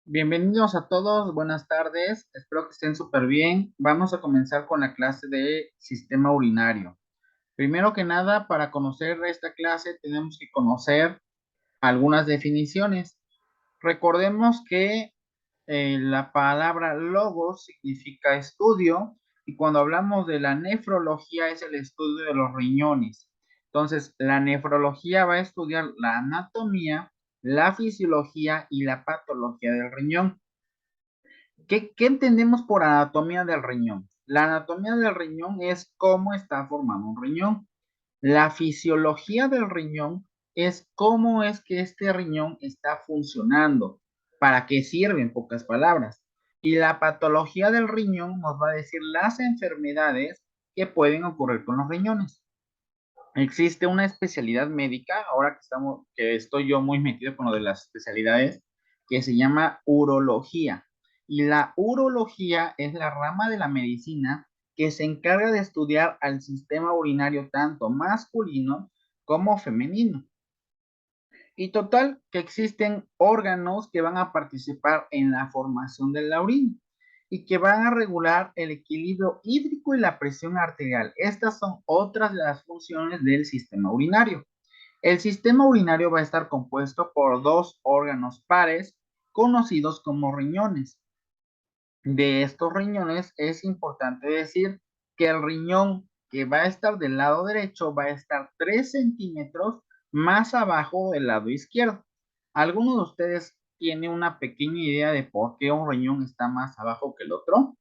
Bienvenidos a todos, buenas tardes, espero que estén súper bien. Vamos a comenzar con la clase de sistema urinario. Primero que nada, para conocer esta clase tenemos que conocer algunas definiciones. Recordemos que la palabra logos significa estudio y cuando hablamos de la nefrología es el estudio de los riñones. Entonces, la nefrología va a estudiar la anatomía, la fisiología y la patología del riñón. ¿Qué entendemos por anatomía del riñón? La anatomía del riñón es cómo está formado un riñón. La fisiología del riñón es cómo es que este riñón está funcionando, para qué sirve en pocas palabras. Y la patología del riñón nos va a decir las enfermedades que pueden ocurrir con los riñones. Existe una especialidad médica, ahora que estoy yo muy metido con lo de las especialidades, que se llama urología. Y la urología es la rama de la medicina que se encarga de estudiar al sistema urinario tanto masculino como femenino. Y total, que existen órganos que van a participar en la formación de la orina y que van a regular el equilibrio hídrico y la presión arterial. Estas son otras de las funciones del sistema urinario. El sistema urinario va a estar compuesto por dos órganos pares conocidos como riñones. De estos riñones es importante decir que el riñón que va a estar del lado derecho va a estar 3 centímetros más abajo del lado izquierdo. ¿Alguno de ustedes tiene una pequeña idea de por qué un riñón está más abajo que el otro?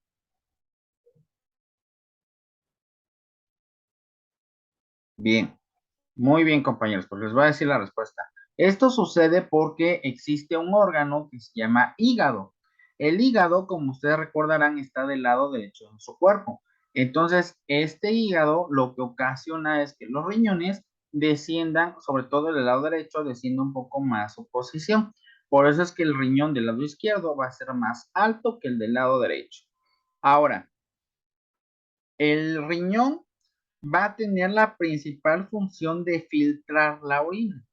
Bien, muy bien, compañeros, pues les voy a decir la respuesta. Esto sucede porque existe un órgano que se llama hígado. El hígado, como ustedes recordarán, está del lado derecho de su cuerpo. Entonces, este hígado lo que ocasiona es que los riñones desciendan, sobre todo del lado derecho, descienda un poco más su posición. Por eso es que el riñón del lado izquierdo va a ser más alto que el del lado derecho. Ahora, el riñón va a tener la principal función de filtrar la orina.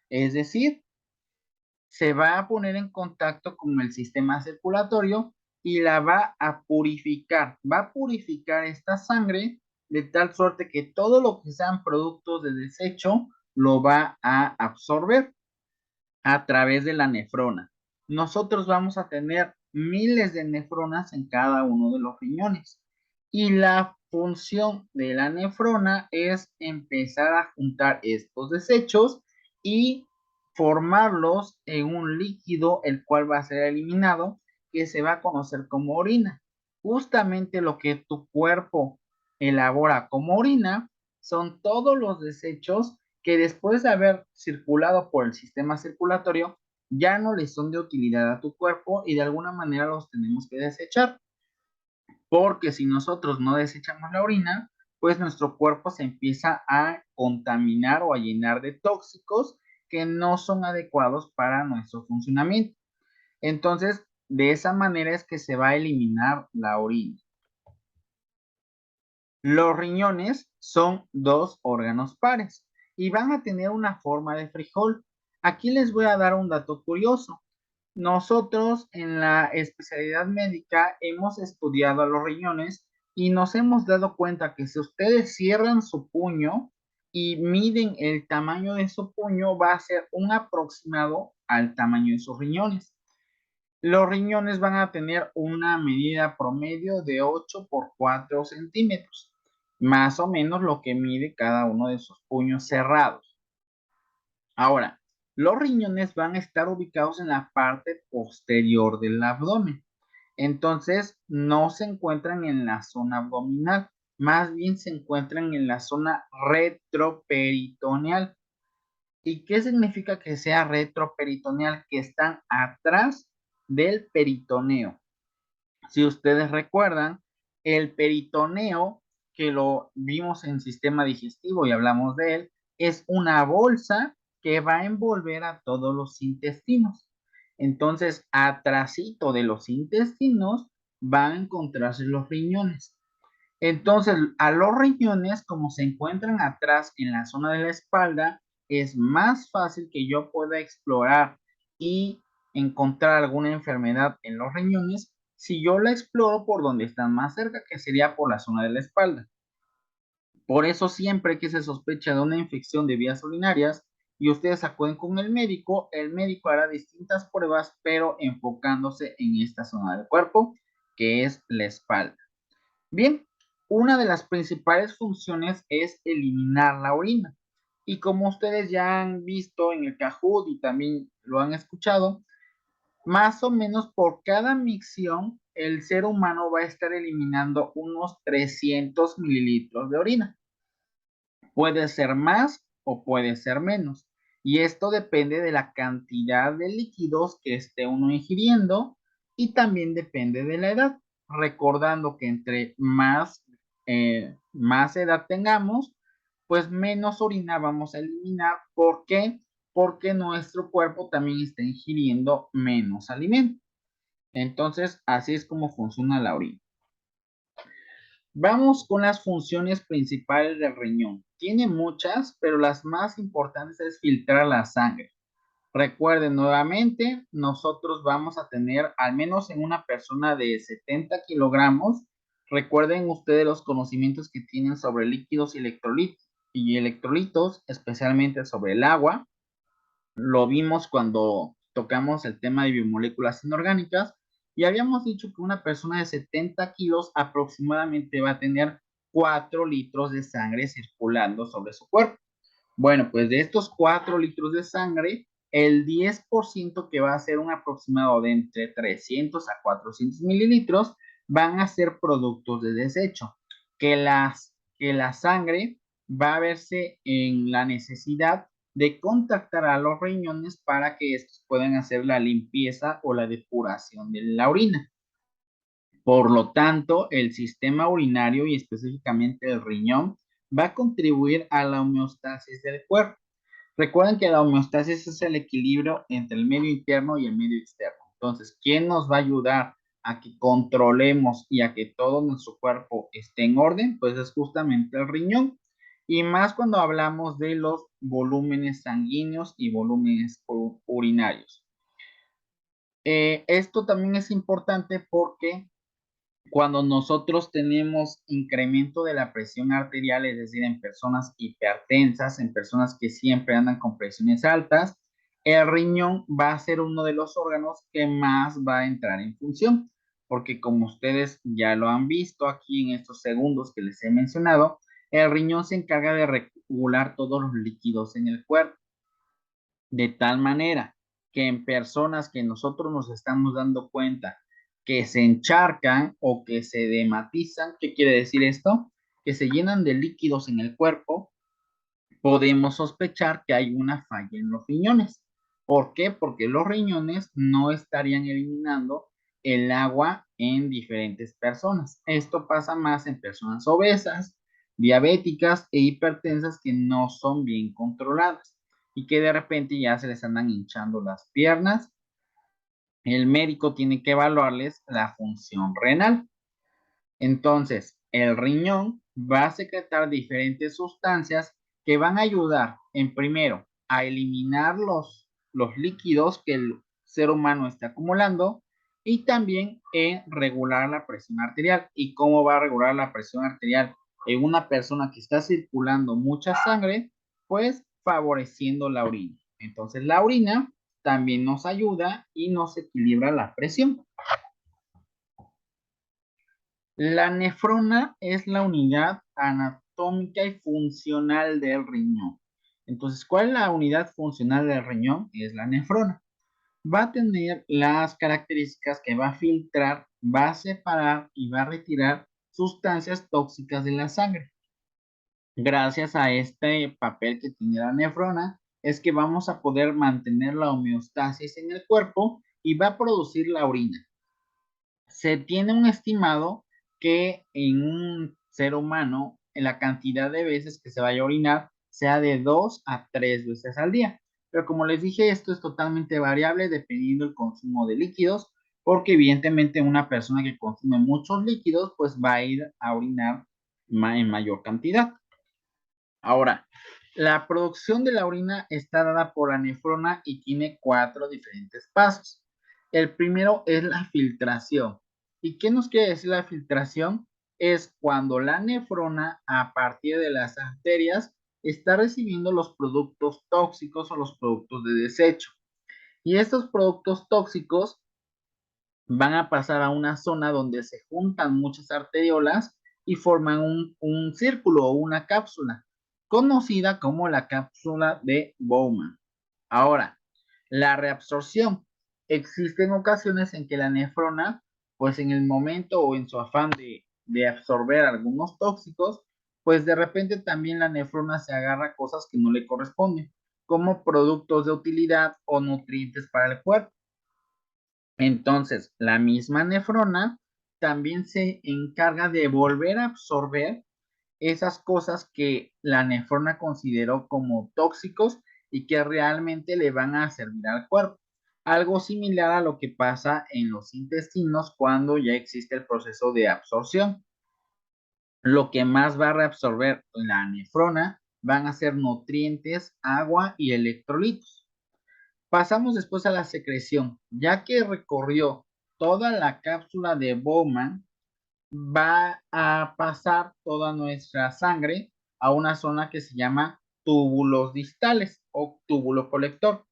Es decir, se va a poner en contacto con el sistema circulatorio y la va a purificar. Va a purificar esta sangre de tal suerte que todo lo que sean productos de desecho lo va a absorber a través de la nefrona. Nosotros vamos a tener miles de nefronas en cada uno de los riñones. Y la función de la nefrona es empezar a juntar estos desechos y formarlos en un líquido, el cual va a ser eliminado, que se va a conocer como orina. Justamente lo que tu cuerpo elabora como orina son todos los desechos que después de haber circulado por el sistema circulatorio, ya no le son de utilidad a tu cuerpo y de alguna manera los tenemos que desechar. Porque si nosotros no desechamos la orina, pues nuestro cuerpo se empieza a contaminar o a llenar de tóxicos que no son adecuados para nuestro funcionamiento. Entonces, de esa manera es que se va a eliminar la orina. Los riñones son dos órganos pares y van a tener una forma de frijol. Aquí les voy a dar un dato curioso. Nosotros en la especialidad médica hemos estudiado a los riñones y nos hemos dado cuenta que si ustedes cierran su puño y miden el tamaño de su puño, va a ser un aproximado al tamaño de sus riñones. Los riñones van a tener una medida promedio de 8 por 4 centímetros, más o menos lo que mide cada uno de sus puños cerrados. Ahora, los riñones van a estar ubicados en la parte posterior del abdomen. Entonces, no se encuentran en la zona abdominal, más bien se encuentran en la zona retroperitoneal. ¿Y qué significa que sea retroperitoneal? Que están atrás del peritoneo. Si ustedes recuerdan, el peritoneo, que lo vimos en sistema digestivo y hablamos de él, es una bolsa que va a envolver a todos los intestinos. Entonces, atrasito de los intestinos van a encontrarse los riñones. Entonces, a los riñones, como se encuentran atrás en la zona de la espalda, es más fácil que yo pueda explorar y encontrar alguna enfermedad en los riñones si yo la exploro por donde están más cerca, que sería por la zona de la espalda. Por eso siempre que se sospecha de una infección de vías urinarias y ustedes acuden con el médico hará distintas pruebas, pero enfocándose en esta zona del cuerpo, que es la espalda. Bien, una de las principales funciones es eliminar la orina. Y como ustedes ya han visto en el Kahoot y también lo han escuchado, más o menos por cada micción, el ser humano va a estar eliminando unos 300 mililitros de orina. Puede ser más o puede ser menos. Y esto depende de la cantidad de líquidos que esté uno ingiriendo y también depende de la edad. Recordando que entre más edad tengamos, pues menos orina vamos a eliminar. ¿Por qué? Porque nuestro cuerpo también está ingiriendo menos alimento. Entonces, así es como funciona la orina. Vamos con las funciones principales del riñón. Tiene muchas, pero las más importantes es filtrar la sangre. Recuerden nuevamente, nosotros vamos a tener, al menos en una persona de 70 kilogramos, recuerden ustedes los conocimientos que tienen sobre líquidos y electrolitos, especialmente sobre el agua. Lo vimos cuando tocamos el tema de biomoléculas inorgánicas y habíamos dicho que una persona de 70 kilos aproximadamente va a tener 4 litros de sangre circulando sobre su cuerpo. Bueno, pues de estos 4 litros de sangre, el 10% que va a ser un aproximado de entre 300 a 400 mililitros van a ser productos de desecho, que la sangre va a verse en la necesidad de contactar a los riñones para que estos puedan hacer la limpieza o la depuración de la orina. Por lo tanto, el sistema urinario y específicamente el riñón va a contribuir a la homeostasis del cuerpo. Recuerden que la homeostasis es el equilibrio entre el medio interno y el medio externo. Entonces, ¿quién nos va a ayudar a que controlemos y a que todo nuestro cuerpo esté en orden? Pues es justamente el riñón. Y más cuando hablamos de los volúmenes sanguíneos y volúmenes urinarios. Esto también es importante porque cuando nosotros tenemos incremento de la presión arterial, es decir, en personas hipertensas, en personas que siempre andan con presiones altas, el riñón va a ser uno de los órganos que más va a entrar en función, porque como ustedes ya lo han visto aquí en estos segundos que les he mencionado, el riñón se encarga de regular todos los líquidos en el cuerpo, de tal manera que en personas que nosotros nos estamos dando cuenta que se encharcan o que se dematizan, ¿qué quiere decir esto? Que se llenan de líquidos en el cuerpo, podemos sospechar que hay una falla en los riñones. ¿Por qué? Porque los riñones no estarían eliminando el agua en diferentes personas. Esto pasa más en personas obesas, diabéticas e hipertensas que no son bien controladas y que de repente ya se les andan hinchando las piernas. El médico tiene que evaluarles la función renal. Entonces, el riñón va a secretar diferentes sustancias que van a ayudar en primero a eliminar los líquidos que el ser humano está acumulando y también en regular la presión arterial. ¿Y cómo va a regular la presión arterial en una persona que está circulando mucha sangre? Pues favoreciendo la orina. Entonces, la orina también nos ayuda y nos equilibra la presión. La nefrona es la unidad anatómica y funcional del riñón. Entonces, ¿cuál es la unidad funcional del riñón? Es la nefrona. Va a tener las características que va a filtrar, va a separar y va a retirar sustancias tóxicas de la sangre. Gracias a este papel que tiene la nefrona, es que vamos a poder mantener la homeostasis en el cuerpo y va a producir la orina. Se tiene un estimado que en un ser humano, en la cantidad de veces que se vaya a orinar sea de 2 a 3 veces al día. Pero como les dije, esto es totalmente variable dependiendo del consumo de líquidos, porque evidentemente una persona que consume muchos líquidos, pues va a ir a orinar en mayor cantidad. Ahora, la producción de la orina está dada por la nefrona y tiene 4 diferentes pasos. El primero es la filtración. ¿Y qué nos quiere decir la filtración? Es cuando la nefrona, a partir de las arterias, está recibiendo los productos tóxicos o los productos de desecho. Y estos productos tóxicos van a pasar a una zona donde se juntan muchas arteriolas y forman un círculo o una cápsula, conocida como la cápsula de Bowman. Ahora, la reabsorción. Existen ocasiones en que la nefrona, pues en el momento o en su afán de absorber algunos tóxicos, pues de repente también la nefrona se agarra cosas que no le corresponden, como productos de utilidad o nutrientes para el cuerpo. Entonces, la misma nefrona también se encarga de volver a absorber esas cosas que la nefrona consideró como tóxicos y que realmente le van a servir al cuerpo. Algo similar a lo que pasa en los intestinos cuando ya existe el proceso de absorción. Lo que más va a reabsorber la nefrona van a ser nutrientes, agua y electrolitos. Pasamos después a la secreción. Ya que recorrió toda la cápsula de Bowman, va a pasar toda nuestra sangre a una zona que se llama túbulos distales o túbulo colector.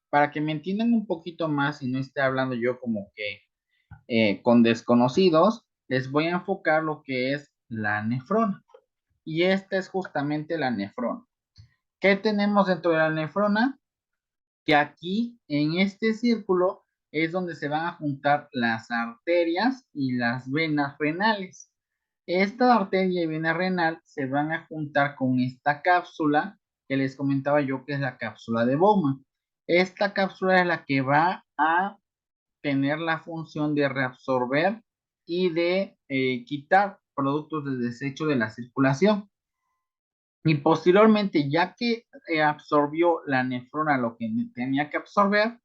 Para que me entiendan un poquito más y no esté hablando yo como que con desconocidos, les voy a enfocar lo que es la nefrona. Y esta es justamente la nefrona. ¿Qué tenemos dentro de la nefrona? Que aquí en este círculo es donde se van a juntar las arterias y las venas renales. Esta arteria y vena renal se van a juntar con esta cápsula que les comentaba yo que es la cápsula de Bowman. Esta cápsula es la que va a tener la función de reabsorber y de quitar productos de desecho de la circulación. Y posteriormente, ya que absorbió la nefrona lo que tenía que absorber,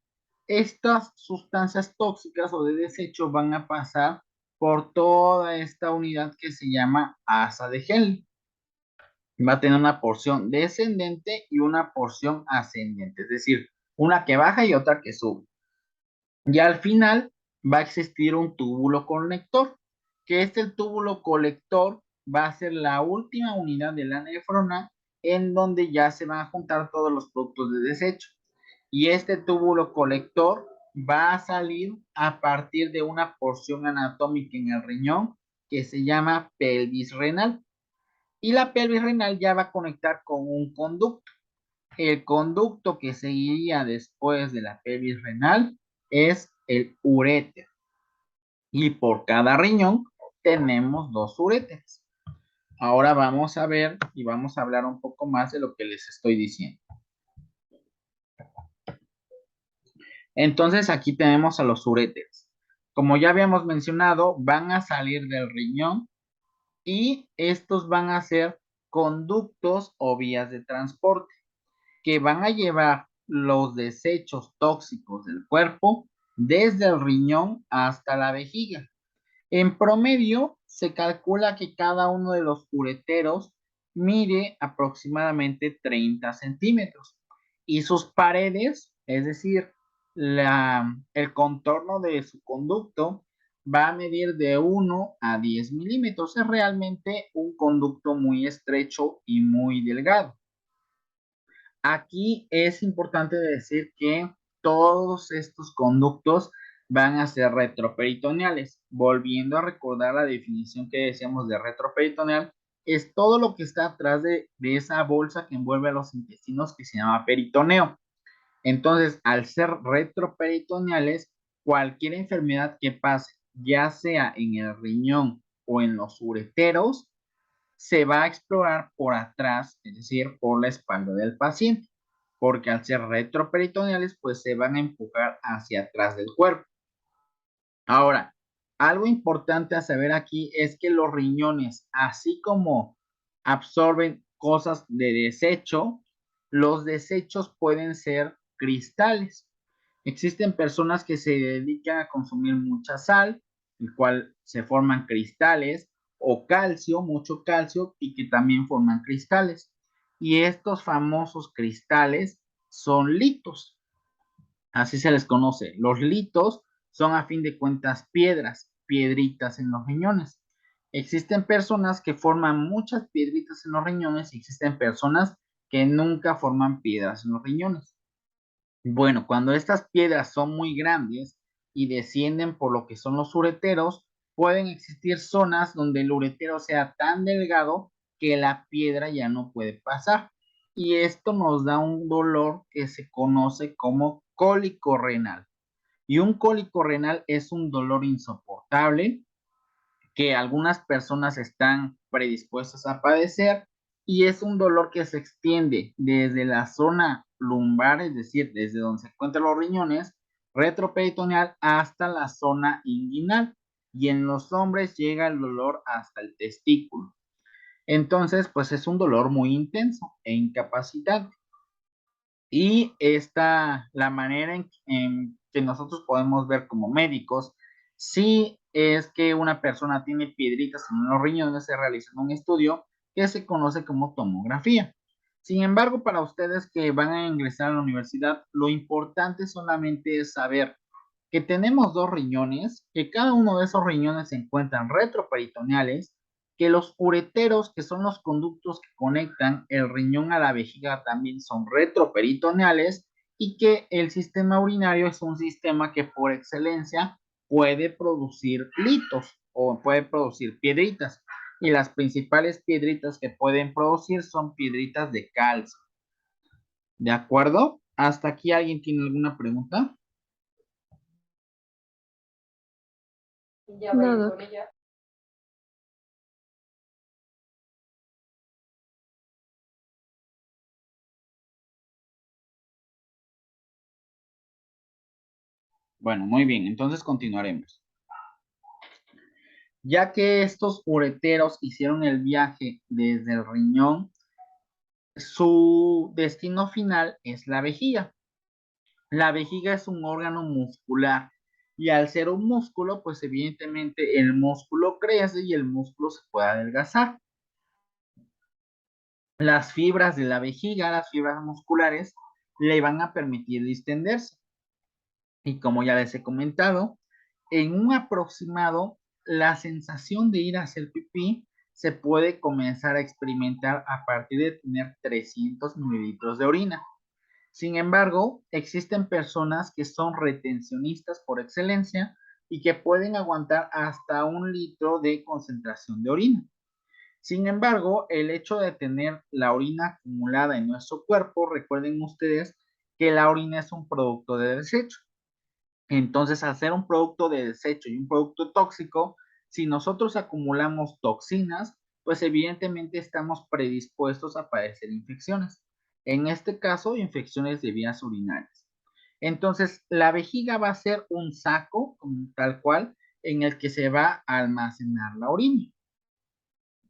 estas sustancias tóxicas o de desecho van a pasar por toda esta unidad que se llama asa de Henle. Va a tener una porción descendente y una porción ascendente, es decir, una que baja y otra que sube. Y al final va a existir un túbulo colector, que el túbulo colector va a ser la última unidad de la nefrona en donde ya se van a juntar todos los productos de desecho. Y este túbulo colector va a salir a partir de una porción anatómica en el riñón que se llama pelvis renal. Y la pelvis renal ya va a conectar con un conducto. El conducto que seguiría después de la pelvis renal es el uréter. Y por cada riñón tenemos dos uréteres. Ahora vamos a ver y vamos a hablar un poco más de lo que les estoy diciendo. Entonces aquí tenemos a los uréteres. Como ya habíamos mencionado, van a salir del riñón y estos van a ser conductos o vías de transporte que van a llevar los desechos tóxicos del cuerpo desde el riñón hasta la vejiga. En promedio, se calcula que cada uno de los ureteros mide aproximadamente 30 centímetros y sus paredes, es decir, el contorno de su conducto, va a medir de 1 a 10 milímetros. Es realmente un conducto muy estrecho y muy delgado. Aquí es importante decir que todos estos conductos van a ser retroperitoneales. Volviendo a recordar la definición que decíamos de retroperitoneal, es todo lo que está atrás de esa bolsa que envuelve a los intestinos que se llama peritoneo. Entonces, al ser retroperitoneales, cualquier enfermedad que pase, ya sea en el riñón o en los ureteros, se va a explorar por atrás, es decir, por la espalda del paciente, porque al ser retroperitoneales, pues se van a empujar hacia atrás del cuerpo. Ahora, algo importante a saber aquí es que los riñones, así como absorben cosas de desecho, los desechos pueden ser cristales. Existen personas que se dedican a consumir mucha sal, el cual se forman cristales, o calcio, mucho calcio, y que también forman cristales. Y estos famosos cristales son litos, así se les conoce. Los litos son a fin de cuentas piedras, piedritas en los riñones. Existen personas que forman muchas piedritas en los riñones y existen personas que nunca forman piedras en los riñones. Bueno, cuando estas piedras son muy grandes y descienden por lo que son los ureteros, pueden existir zonas donde el uretero sea tan delgado que la piedra ya no puede pasar. Y esto nos da un dolor que se conoce como cólico renal. Y un cólico renal es un dolor insoportable que algunas personas están predispuestas a padecer y es un dolor que se extiende desde la zona lumbar, es decir, desde donde se encuentran los riñones, retroperitoneal hasta la zona inguinal y en los hombres llega el dolor hasta el testículo. Entonces, pues es un dolor muy intenso e incapacitante. Y la manera en que nosotros podemos ver como médicos, si es que una persona tiene piedritas en los riñones, se realiza un estudio que se conoce como tomografía. Sin embargo, para ustedes que van a ingresar a la universidad, lo importante solamente es saber que tenemos dos riñones, que cada uno de esos riñones se encuentran retroperitoneales, que los ureteros, que son los conductos que conectan el riñón a la vejiga, también son retroperitoneales y que el sistema urinario es un sistema que por excelencia puede producir litos o puede producir piedritas. Y las principales piedritas que pueden producir son piedritas de calcio. ¿De acuerdo? ¿Hasta aquí alguien tiene alguna pregunta? No, Doc. Bueno, muy bien, entonces continuaremos. Ya que estos ureteros hicieron el viaje desde el riñón, su destino final es la vejiga. La vejiga es un órgano muscular y al ser un músculo, pues evidentemente el músculo crece y el músculo se puede adelgazar. Las fibras de la vejiga, las fibras musculares, le van a permitir distenderse. Y como ya les he comentado, en un aproximado, la sensación de ir a hacer pipí se puede comenzar a experimentar a partir de tener 300 mililitros de orina. Sin embargo, existen personas que son retencionistas por excelencia y que pueden aguantar hasta 1 litro de concentración de orina. Sin embargo, el hecho de tener la orina acumulada en nuestro cuerpo, recuerden ustedes que la orina es un producto de desecho. Entonces, al ser un producto de desecho y un producto tóxico, si nosotros acumulamos toxinas, pues evidentemente estamos predispuestos a padecer infecciones. En este caso, infecciones de vías urinarias. Entonces, la vejiga va a ser un saco, tal cual, en el que se va a almacenar la orina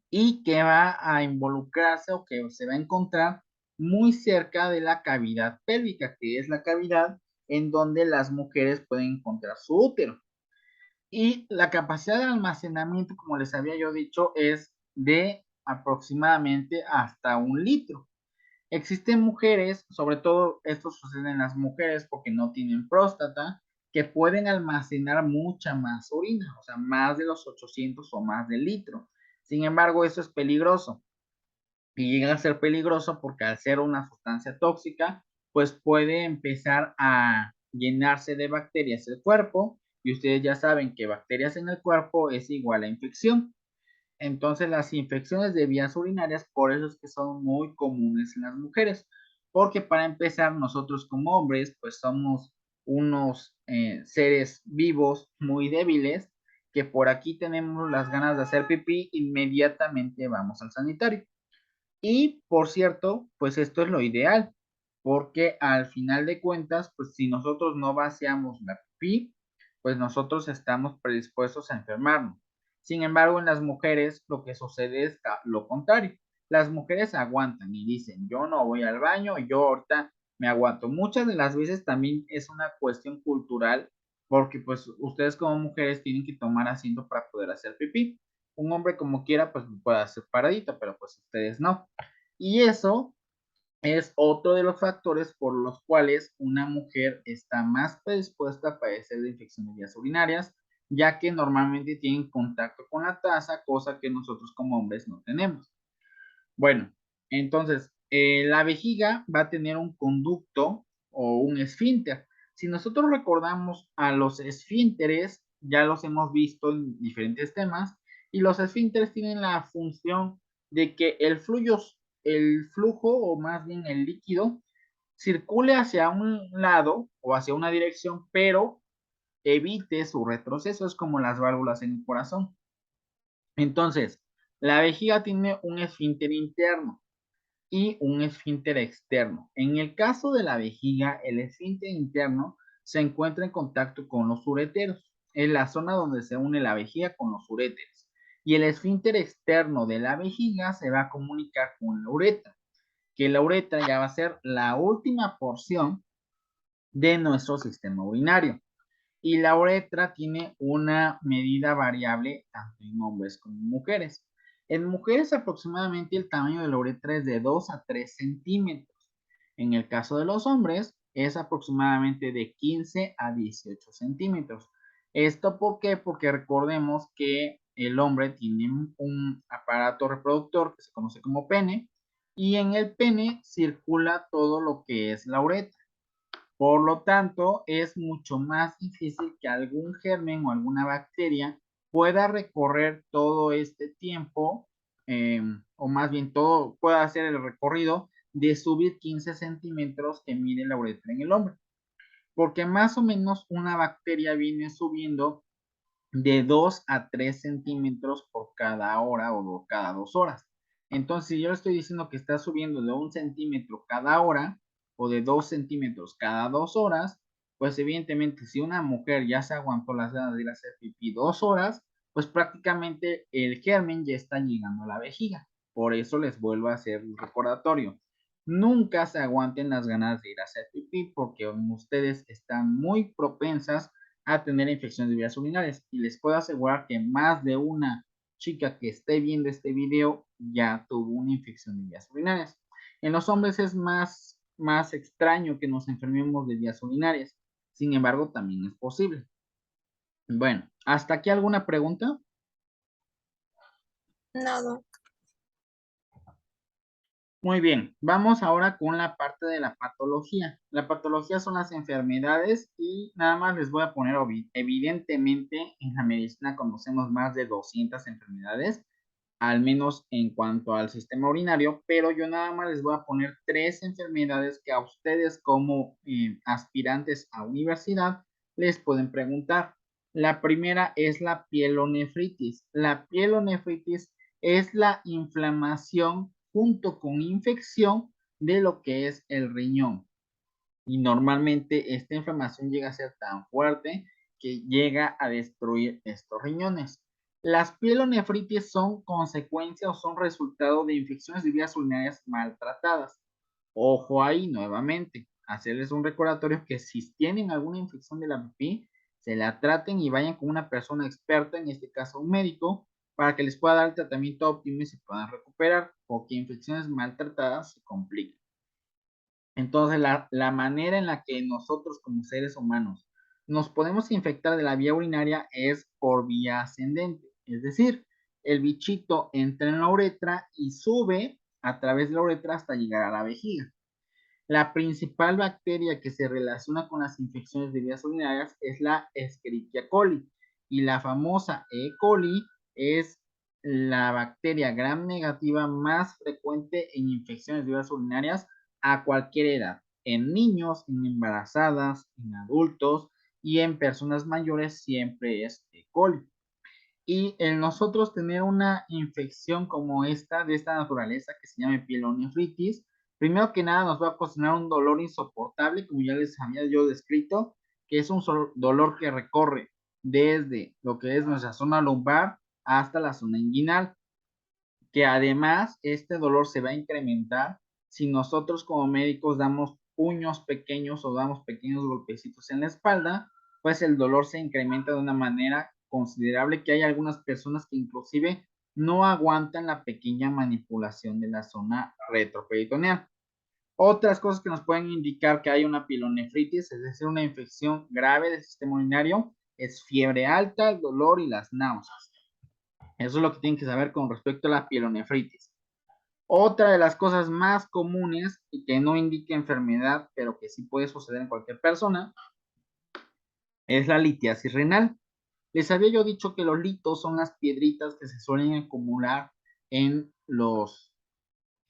y que va a involucrarse o que se va a encontrar muy cerca de la cavidad pélvica, que es la cavidad en donde las mujeres pueden encontrar su útero. Y la capacidad de almacenamiento, como les había yo dicho, es de aproximadamente hasta 1 litro. Existen mujeres, sobre todo esto sucede en las mujeres porque no tienen próstata, que pueden almacenar mucha más orina, o sea, más de los 800 o más del litro. Sin embargo, eso es peligroso y llega a ser peligroso porque al ser una sustancia tóxica, pues puede empezar a llenarse de bacterias el cuerpo y ustedes ya saben que bacterias en el cuerpo es igual a infección. Entonces las infecciones de vías urinarias, por eso es que son muy comunes en las mujeres, porque para empezar nosotros como hombres, pues somos unos seres vivos muy débiles, que por aquí tenemos las ganas de hacer pipí, inmediatamente vamos al sanitario. Y por cierto, pues esto es lo ideal, porque al final de cuentas, pues si nosotros no vaciamos la pipí, pues nosotros estamos predispuestos a enfermarnos. Sin embargo, en las mujeres lo que sucede es lo contrario. Las mujeres aguantan y dicen, yo no voy al baño, yo ahorita me aguanto. Muchas de las veces también es una cuestión cultural, porque pues ustedes como mujeres tienen que tomar asiento para poder hacer pipí. Un hombre como quiera, pues puede hacer paradito, pero pues ustedes no. Y eso es otro de los factores por los cuales una mujer está más predispuesta a padecer de infecciones de vías urinarias, ya que normalmente tienen contacto con la taza, cosa que nosotros como hombres no tenemos. Bueno, entonces, la vejiga va a tener un conducto o un esfínter. Si nosotros recordamos a los esfínteres, ya los hemos visto en diferentes temas, y los esfínteres tienen la función de que el flujo, o más bien el líquido, circule hacia un lado o hacia una dirección, pero evite su retroceso. Es como las válvulas en el corazón. Entonces, la vejiga tiene un esfínter interno y un esfínter externo. En el caso de la vejiga, el esfínter interno se encuentra en contacto con los ureteros, en la zona donde se une la vejiga con los uréteros. Y el esfínter externo de la vejiga se va a comunicar con la uretra, que la uretra ya va a ser la última porción de nuestro sistema urinario. Y la uretra tiene una medida variable tanto en hombres como en mujeres. En mujeres aproximadamente el tamaño de la uretra es de 2 a 3 centímetros. En el caso de los hombres es aproximadamente de 15 a 18 centímetros. ¿Esto por qué? Porque recordemos que el hombre tiene un aparato reproductor que se conoce como pene, y en el pene circula todo lo que es la uretra. Por lo tanto, es mucho más difícil que algún germen o alguna bacteria pueda recorrer todo este tiempo, o más bien todo, pueda hacer el recorrido de subir 15 centímetros que mide la uretra en el hombre. Porque más o menos una bacteria viene subiendo de 2 a 3 centímetros por cada hora o cada 2 horas. Entonces, si yo le estoy diciendo que está subiendo de 1 centímetro cada hora o de 2 centímetros cada 2 horas, pues evidentemente si una mujer ya se aguantó las ganas de ir a hacer pipí 2 horas, pues prácticamente el germen ya está llegando a la vejiga. Por eso les vuelvo a hacer un recordatorio. Nunca se aguanten las ganas de ir a hacer pipí porque ustedes están muy propensas a tener infecciones de vías urinarias. Y les puedo asegurar que más de una chica que esté viendo este video ya tuvo una infección de vías urinarias. En los hombres es más extraño que nos enfermemos de vías urinarias. Sin embargo, también es posible. Bueno, ¿hasta aquí alguna pregunta? Nada. Muy bien, vamos ahora con la parte de la patología. La patología son las enfermedades y nada más les voy a poner, evidentemente en la medicina conocemos más de 200 enfermedades, al menos en cuanto al sistema urinario, pero yo nada más les voy a poner 3 enfermedades que a ustedes como aspirantes a universidad les pueden preguntar. La primera es la pielonefritis. La pielonefritis es la inflamación junto con infección de lo que es el riñón. Y normalmente esta inflamación llega a ser tan fuerte que llega a destruir estos riñones. Las pielonefritis son consecuencia o son resultado de infecciones de vías urinarias maltratadas. Ojo ahí nuevamente, hacerles un recordatorio que si tienen alguna infección de la pipí, se la traten y vayan con una persona experta, en este caso un médico, para que les pueda dar el tratamiento óptimo y se puedan recuperar, porque infecciones maltratadas se complican. Entonces, la manera en la que nosotros como seres humanos nos podemos infectar de la vía urinaria es por vía ascendente. Es decir, el bichito entra en la uretra y sube a través de la uretra hasta llegar a la vejiga. La principal bacteria que se relaciona con las infecciones de vías urinarias es la Escherichia coli. Y la famosa E. coli es la bacteria gram negativa más frecuente en infecciones de vías urinarias a cualquier edad. En niños, en embarazadas, en adultos y en personas mayores siempre es E. coli. Y en nosotros tener una infección como esta, de esta naturaleza, que se llama pielonefritis, primero que nada nos va a ocasionar un dolor insoportable, como ya les había yo descrito, que es un dolor que recorre desde lo que es nuestra zona lumbar hasta la zona inguinal, que además este dolor se va a incrementar si nosotros como médicos damos puños pequeños o damos pequeños golpecitos en la espalda, pues el dolor se incrementa de una manera considerable, que hay algunas personas que inclusive no aguantan la pequeña manipulación de la zona retroperitoneal. Otras cosas que nos pueden indicar que hay una pielonefritis, es decir, una infección grave del sistema urinario, es fiebre alta, el dolor y las náuseas. Eso es lo que tienen que saber con respecto a la pielonefritis. Otra de las cosas más comunes y que no indica enfermedad, pero que sí puede suceder en cualquier persona, es la litiasis renal. Les había yo dicho que los litos son las piedritas que se suelen acumular en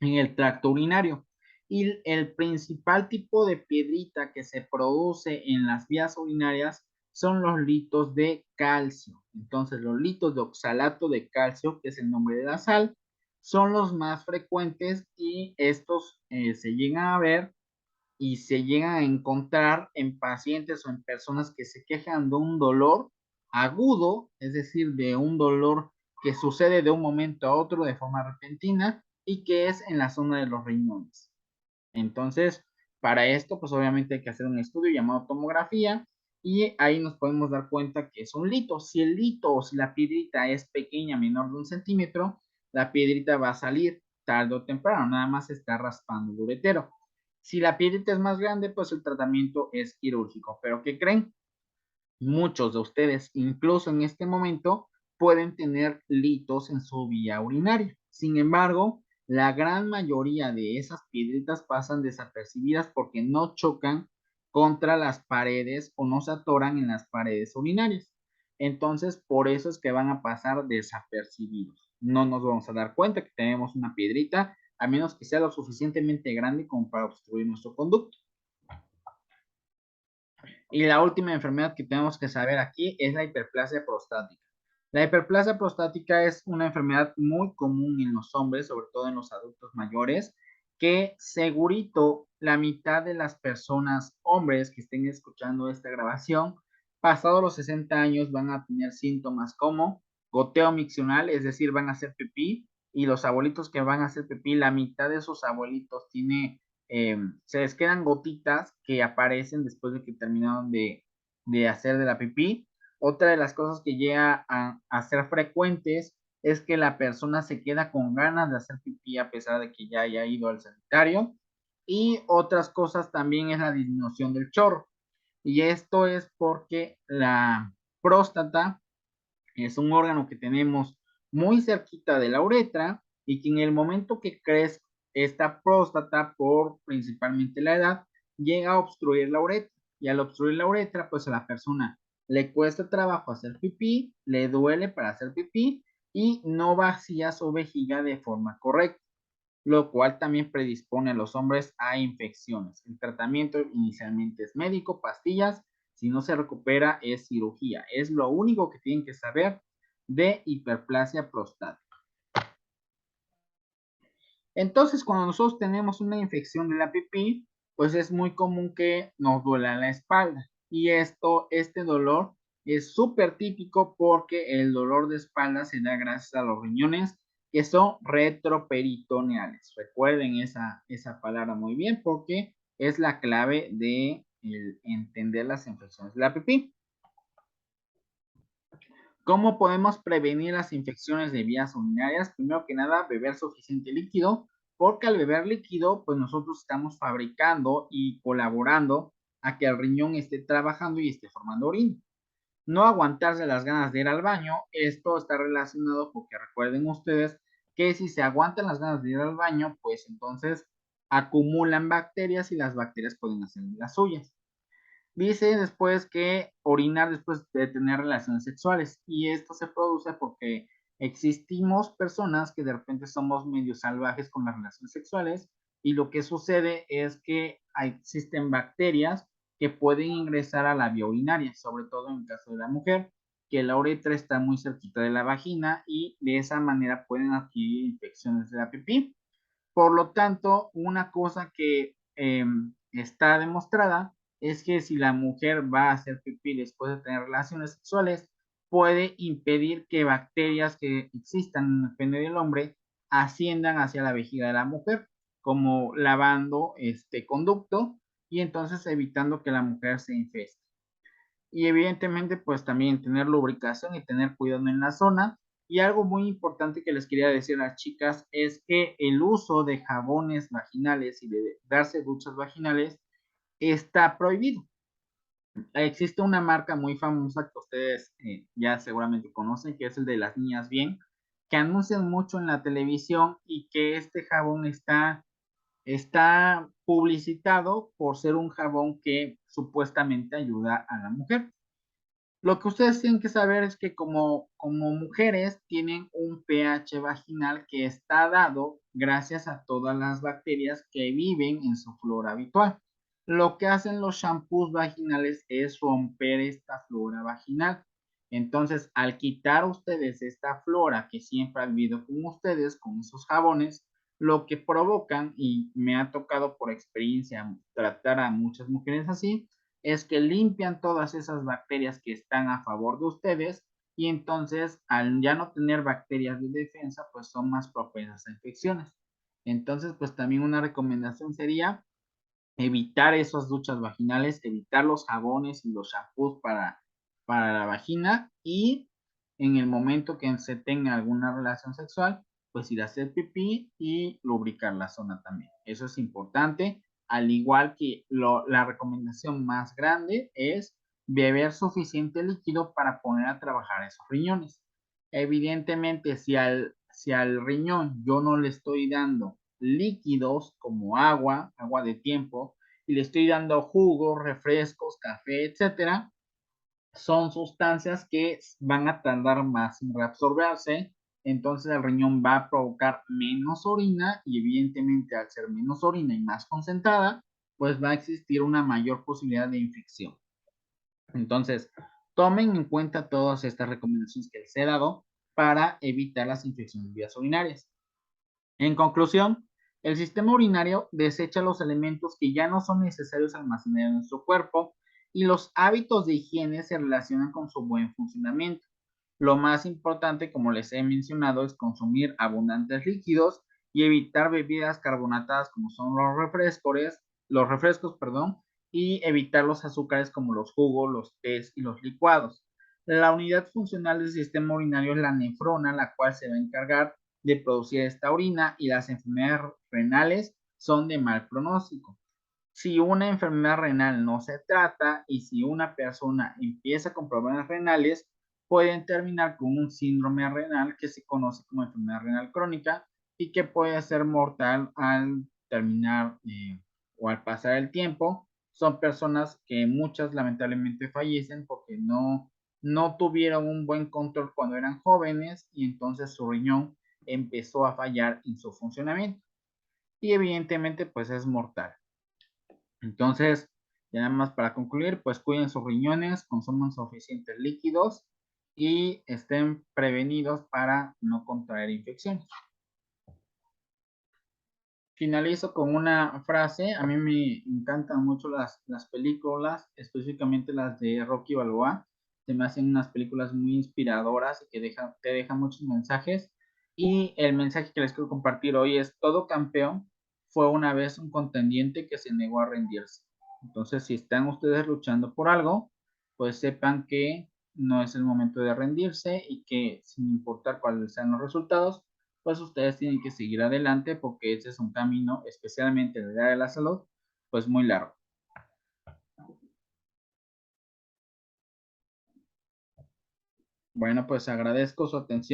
el tracto urinario. Y el principal tipo de piedrita que se produce en las vías urinarias son los litos de calcio. Entonces, los litos de oxalato de calcio, que es el nombre de la sal, son los más frecuentes y estos se llegan a ver y se llegan a encontrar en pacientes o en personas que se quejan de un dolor agudo, es decir, de un dolor que sucede de un momento a otro de forma repentina y que es en la zona de los riñones. Entonces, para esto, pues obviamente hay que hacer un estudio llamado tomografía y ahí nos podemos dar cuenta que es un lito. Si el lito o si la piedrita es pequeña, menor de 1 centímetro, la piedrita va a salir tarde o temprano, nada más está raspando el uretero. Si la piedrita es más grande, pues el tratamiento es quirúrgico. Pero ¿qué creen? Muchos de ustedes, incluso en este momento, pueden tener litos en su vía urinaria. Sin embargo, la gran mayoría de esas piedritas pasan desapercibidas porque no chocan contra las paredes o no se atoran en las paredes urinarias. Entonces, por eso es que van a pasar desapercibidos. No nos vamos a dar cuenta que tenemos una piedrita, a menos que sea lo suficientemente grande como para obstruir nuestro conducto. Y la última enfermedad que tenemos que saber aquí es la hiperplasia prostática. La hiperplasia prostática es una enfermedad muy común en los hombres, sobre todo en los adultos mayores, que segurito la mitad de las personas, hombres que estén escuchando esta grabación, pasados los 60 años van a tener síntomas como goteo miccional, es decir, van a hacer pipí, y los abuelitos que van a hacer pipí, la mitad de esos abuelitos tiene se les quedan gotitas que aparecen después de que terminaron de hacer de la pipí. Otra de las cosas que llega a ser frecuentes es que la persona se queda con ganas de hacer pipí a pesar de que ya haya ido al sanitario. Y otras cosas también es la disminución del chorro. Y esto es porque la próstata es un órgano que tenemos muy cerquita de la uretra y que en el momento que crece esta próstata por principalmente la edad, llega a obstruir la uretra. Y al obstruir la uretra, pues a la persona le cuesta trabajo hacer pipí, le duele para hacer pipí y no vacía su vejiga de forma correcta, lo cual también predispone a los hombres a infecciones. El tratamiento inicialmente es médico, pastillas, si no se recupera es cirugía. Es lo único que tienen que saber de hiperplasia prostática. Entonces, cuando nosotros tenemos una infección de la pipí, pues es muy común que nos duela la espalda. Y este dolor es súper típico porque el dolor de espalda se da gracias a los riñones que son retroperitoneales. Recuerden esa palabra muy bien porque es la clave de entender las infecciones de la pipí. ¿Cómo podemos prevenir las infecciones de vías urinarias? Primero que nada, beber suficiente líquido, porque al beber líquido, pues nosotros estamos fabricando y colaborando a que el riñón esté trabajando y esté formando orina. No aguantarse las ganas de ir al baño, esto está relacionado porque recuerden ustedes que si se aguantan las ganas de ir al baño, pues entonces acumulan bacterias y las bacterias pueden hacer las suyas. Dice después que orinar después de tener relaciones sexuales y esto se produce porque existimos personas que de repente somos medio salvajes con las relaciones sexuales y lo que sucede es que existen bacterias que pueden ingresar a la vía urinaria, sobre todo en el caso de la mujer, que la uretra está muy cerquita de la vagina y de esa manera pueden adquirir infecciones de la pipí. Por lo tanto, una cosa que está demostrada es que si la mujer va a hacer pipí después de tener relaciones sexuales, puede impedir que bacterias que existan en el pene del hombre asciendan hacia la vejiga de la mujer, como lavando este conducto y entonces evitando que la mujer se infeste. Y evidentemente, pues también tener lubricación y tener cuidado en la zona Y algo muy importante que les quería decir a las chicas es que el uso de jabones vaginales y de darse duchas vaginales está prohibido. Existe una marca muy famosa que ustedes ya seguramente conocen, que es el de las niñas bien, que anuncian mucho en la televisión y que este jabón está publicitado por ser un jabón que supuestamente ayuda a la mujer. Lo que ustedes tienen que saber es que como mujeres tienen un pH vaginal que está dado gracias a todas las bacterias que viven en su flora habitual. Lo que hacen los shampoos vaginales es romper esta flora vaginal. Entonces, al quitar ustedes esta flora que siempre ha vivido con ustedes, con esos jabones, lo que provocan, y me ha tocado por experiencia tratar a muchas mujeres así, es que limpian todas esas bacterias que están a favor de ustedes y entonces al ya no tener bacterias de defensa, pues son más propensas a infecciones. Entonces, pues también una recomendación sería evitar esas duchas vaginales, evitar los jabones y los shampoos para la vagina y en el momento que se tenga alguna relación sexual, pues ir a hacer pipí y lubricar la zona también. Eso es importante, al igual que la recomendación más grande es beber suficiente líquido para poner a trabajar esos riñones. Evidentemente, si al riñón yo no le estoy dando líquidos como agua de tiempo, y le estoy dando jugos, refrescos, café, etcétera, son sustancias que van a tardar más en reabsorberse, entonces el riñón va a provocar menos orina y evidentemente al ser menos orina y más concentrada, pues va a existir una mayor posibilidad de infección. Entonces, tomen en cuenta todas estas recomendaciones que les he dado para evitar las infecciones vías urinarias. En conclusión, el sistema urinario desecha los elementos que ya no son necesarios almacenar en nuestro cuerpo y los hábitos de higiene se relacionan con su buen funcionamiento. Lo más importante, como les he mencionado, es consumir abundantes líquidos y evitar bebidas carbonatadas como son los refrescos, perdón, y evitar los azúcares como los jugos, los tés y los licuados. La unidad funcional del sistema urinario es la nefrona, la cual se va a encargar de producir esta orina y las enfermedades renales son de mal pronóstico. Si una enfermedad renal no se trata y si una persona empieza con problemas renales, pueden terminar con un síndrome renal que se conoce como enfermedad renal crónica y que puede ser mortal al terminar o al pasar el tiempo. Son personas que muchas lamentablemente fallecen porque no tuvieron un buen control cuando eran jóvenes y entonces su riñón empezó a fallar en su funcionamiento y evidentemente pues es mortal. Entonces, ya nada más para concluir, pues cuiden sus riñones, consuman suficientes líquidos y estén prevenidos para no contraer infecciones. Finalizo con una frase. A mí me encantan mucho las películas, específicamente las de Rocky Balboa. Se me hacen unas películas muy inspiradoras y que te dejan muchos mensajes. Y el mensaje que les quiero compartir hoy es: todo campeón fue una vez un contendiente que se negó a rendirse. Entonces, si están ustedes luchando por algo, pues sepan que no es el momento de rendirse y que sin importar cuáles sean los resultados, pues ustedes tienen que seguir adelante porque ese es un camino, especialmente en el área de la salud, pues muy largo. Bueno, pues agradezco su atención.